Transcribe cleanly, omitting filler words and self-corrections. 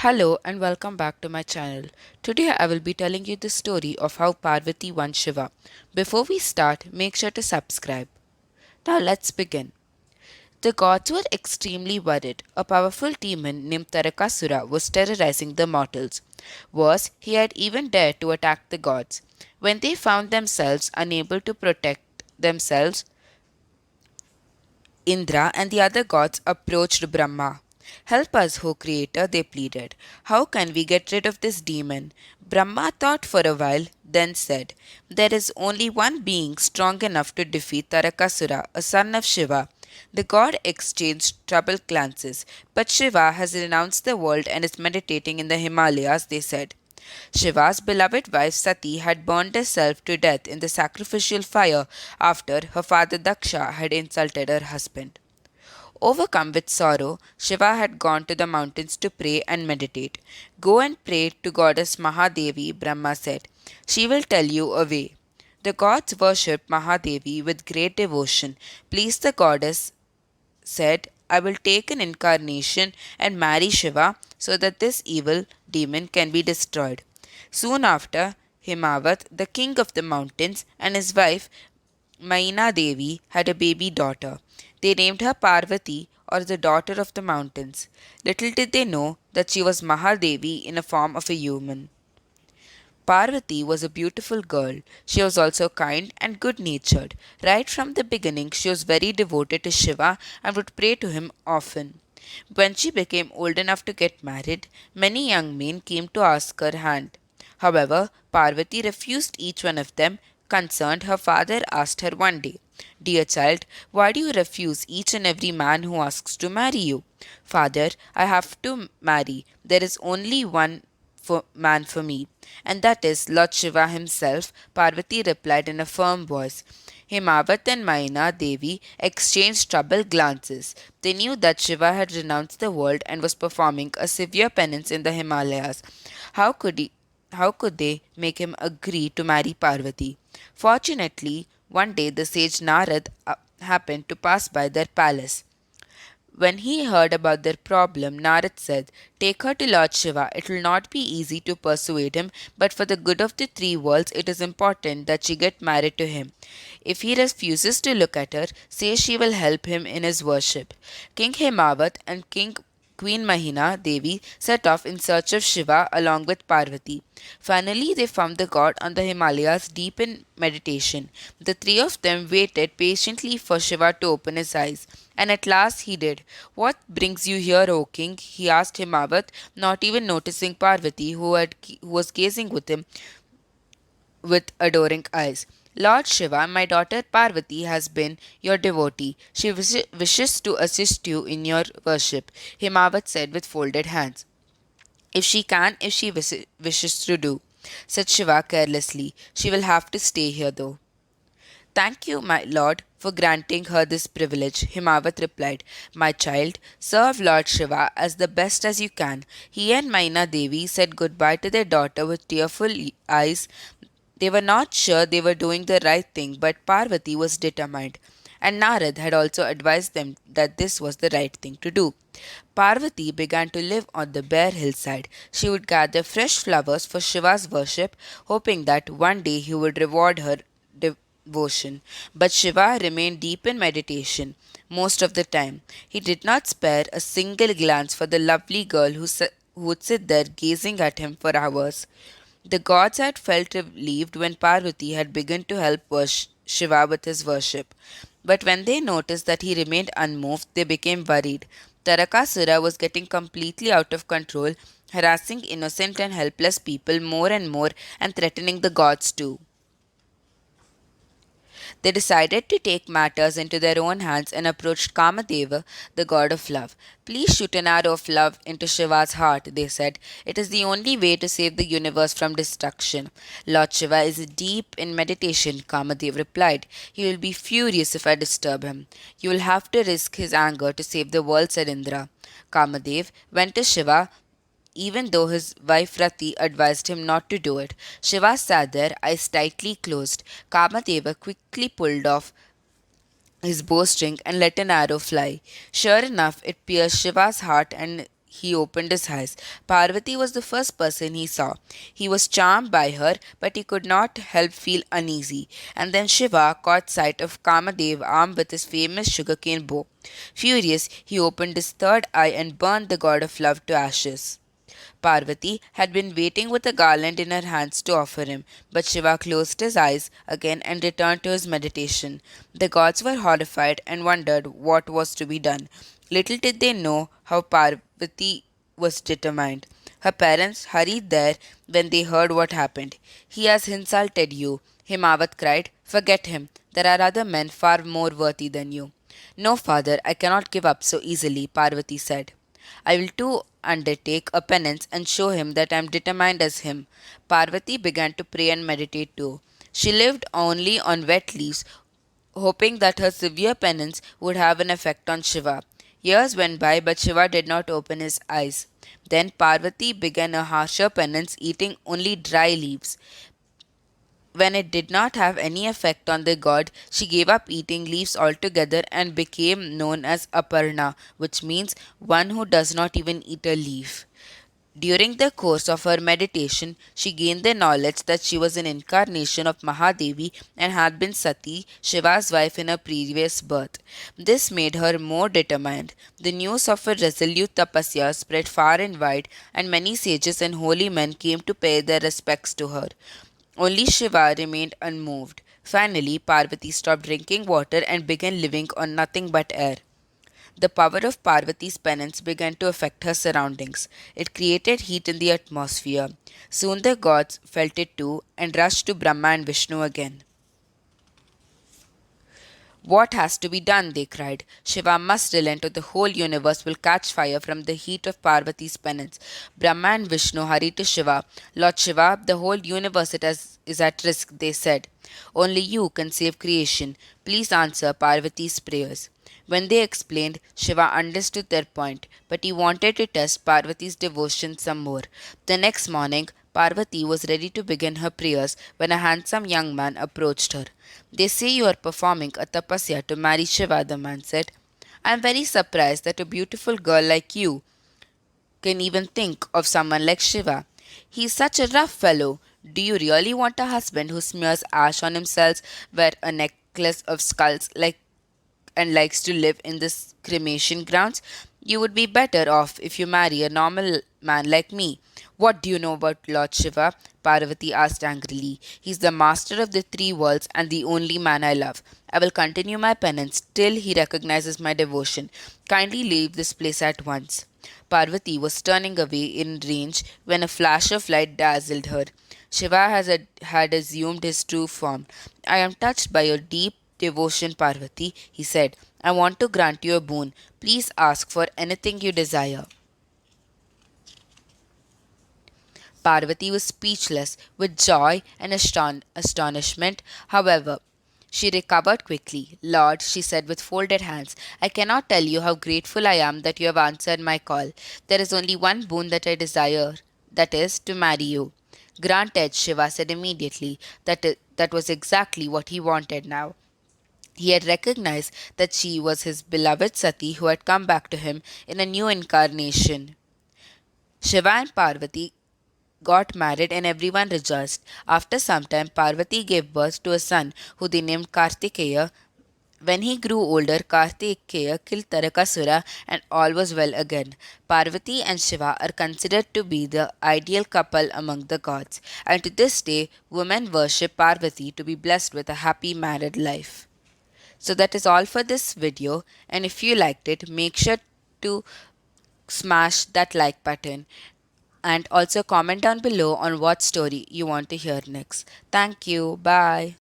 Hello and welcome back to my channel. Today I will be telling you the story of how Parvati won Shiva. Before we start, make sure to subscribe. Now let's begin. The gods were extremely worried. A powerful demon named Tarakasura was terrorizing the mortals. Worse, he had even dared to attack the gods. When they found themselves unable to protect themselves, Indra and the other gods approached Brahma. Help us, O Creator, they pleaded. How can we get rid of this demon? Brahma thought for a while, then said, there is only one being strong enough to defeat Tarakasura, a son of Shiva. The god exchanged troubled glances, but Shiva has renounced the world and is meditating in the Himalayas, they said. Shiva's beloved wife Sati had burned herself to death in the sacrificial fire after her father Daksha had insulted her husband. Overcome with sorrow, Shiva had gone to the mountains to pray and meditate. Go and pray to goddess Mahadevi, Brahma said. She will tell you a way. The gods worshipped Mahadevi with great devotion. Please the goddess said, I will take an incarnation and marry Shiva so that this evil demon can be destroyed. Soon after, Himavat, the king of the mountains, and his wife Maina Devi had a baby daughter. They named her Parvati, or the daughter of the mountains. Little did they know that she was Mahadevi in a form of a human. Parvati was a beautiful girl. She was also kind and good natured. Right from the beginning, she was very devoted to Shiva and would pray to him often. When she became old enough to get married, many young men came to ask her hand. However, Parvati refused each one of them. Concerned, her father asked her one day, dear child, why do you refuse each and every man who asks to marry you? Father, I have to marry. There is only one man for me, and that is Lord Shiva himself, Parvati replied in a firm voice. Himavat and Maina Devi exchanged troubled glances. They knew that Shiva had renounced the world and was performing a severe penance in the Himalayas. How could he, how could they make him agree to marry Parvati? Fortunately, one day the sage Narad happened to pass by their palace. When he heard about their problem, Narad said, take her to Lord Shiva. It will not be easy to persuade him, but for the good of the three worlds, it is important that she get married to him. If he refuses to look at her, say she will help him in his worship. King Hemavat and Queen Mahina Devi set off in search of Shiva along with Parvati. Finally, they found the god on the Himalayas deep in meditation. The three of them waited patiently for Shiva to open his eyes, and at last he did. What brings you here, O king? He asked Himavat, not even noticing Parvati, who was gazing with him with adoring eyes. Lord Shiva, my daughter Parvati has been your devotee. She wishes to assist you in your worship, Himavat said with folded hands. If she wishes to do, said Shiva carelessly. She will have to stay here though. Thank you, my lord, for granting her this privilege, Himavat replied. My child, serve Lord Shiva as the best as you can. He and Maina Devi said goodbye to their daughter with tearful eyes. They were not sure they were doing the right thing, but Parvati was determined, and Narad had also advised them that this was the right thing to do. Parvati began to live on the bare hillside. She would gather fresh flowers for Shiva's worship, hoping that one day he would reward her devotion. But Shiva remained deep in meditation most of the time. He did not spare a single glance for the lovely girl who would sit there gazing at him for hours. The gods had felt relieved when Parvati had begun to help Shiva with his worship. But when they noticed that he remained unmoved, they became worried. Tarakasura was getting completely out of control, harassing innocent and helpless people more and more and threatening the gods too. They decided to take matters into their own hands and approached Kamadeva, the god of love. Please shoot an arrow of love into Shiva's heart, they said. It is the only way to save the universe from destruction. Lord Shiva is deep in meditation, Kamadev replied. He will be furious if I disturb him. You will have to risk his anger to save the world, said Indra. Kamadev went to Shiva, even though his wife Rati advised him not to do it. Shiva sat there, eyes tightly closed. Kamadeva quickly pulled off his bowstring and let an arrow fly. Sure enough, it pierced Shiva's heart and he opened his eyes. Parvati was the first person he saw. He was charmed by her, but he could not help feel uneasy. And then Shiva caught sight of Kamadev armed with his famous sugarcane bow. Furious, he opened his third eye and burned the god of love to ashes. Parvati had been waiting with a garland in her hands to offer him, but Shiva closed his eyes again and returned to his meditation. The gods were horrified and wondered what was to be done. Little did they know how Parvati was determined. Her parents hurried there when they heard what happened. He has insulted you, Himawat cried. Forget him. There are other men far more worthy than you. No, father, I cannot give up so easily, Parvati said. I will too undertake a penance and show him that I am determined as him. Parvati began to pray and meditate too. She lived only on wet leaves, hoping that her severe penance would have an effect on Shiva. Years went by, but Shiva did not open his eyes. Then Parvati began a harsher penance, eating only dry leaves. When it did not have any effect on the god, she gave up eating leaves altogether and became known as Aparna, which means one who does not even eat a leaf. During the course of her meditation, she gained the knowledge that she was an incarnation of Mahadevi and had been Sati, Shiva's wife in her previous birth. This made her more determined. The news of her resolute tapasya spread far and wide, and many sages and holy men came to pay their respects to her. Only Shiva remained unmoved. Finally, Parvati stopped drinking water and began living on nothing but air. The power of Parvati's penance began to affect her surroundings. It created heat in the atmosphere. Soon the gods felt it too and rushed to Brahma and Vishnu again. What has to be done? They cried. Shiva must relent or the whole universe will catch fire from the heat of Parvati's penance. Brahma and Vishnu hurried to Shiva. Lord Shiva, the whole universe is at risk, they said. Only you can save creation. Please answer Parvati's prayers. When they explained, Shiva understood their point, but he wanted to test Parvati's devotion some more. The next morning, Parvati was ready to begin her prayers when a handsome young man approached her. They say you are performing a tapasya to marry Shiva, the man said. I am very surprised that a beautiful girl like you can even think of someone like Shiva. He is such a rough fellow. Do you really want a husband who smears ash on himself, wear a necklace of skulls and likes to live in the cremation grounds? You would be better off if you marry a normal man like me. What do you know about Lord Shiva? Parvati asked angrily. He's the master of the three worlds and the only man I love. I will continue my penance till he recognizes my devotion. Kindly leave this place at once. Parvati was turning away in range when a flash of light dazzled her. Shiva had assumed his true form. I am touched by your deep devotion, Parvati, he said. I want to grant you a boon. Please ask for anything you desire. Parvati was speechless with joy and astonishment. However, she recovered quickly. Lord, she said with folded hands, I cannot tell you how grateful I am that you have answered my call. There is only one boon that I desire, that is, to marry you. Granted, Shiva said immediately. That was exactly what he wanted now. He had recognized that she was his beloved Sati who had come back to him in a new incarnation. Shiva and Parvati got married and everyone rejoiced. After some time, Parvati gave birth to a son who they named Kartikeya. When he grew older, Kartikeya killed Tarakasura and all was well again. Parvati and Shiva are considered to be the ideal couple among the gods, and to this day, women worship Parvati to be blessed with a happy married life. So that is all for this video, and if you liked it, make sure to smash that like button and also comment down below on what story you want to hear next. Thank you. Bye.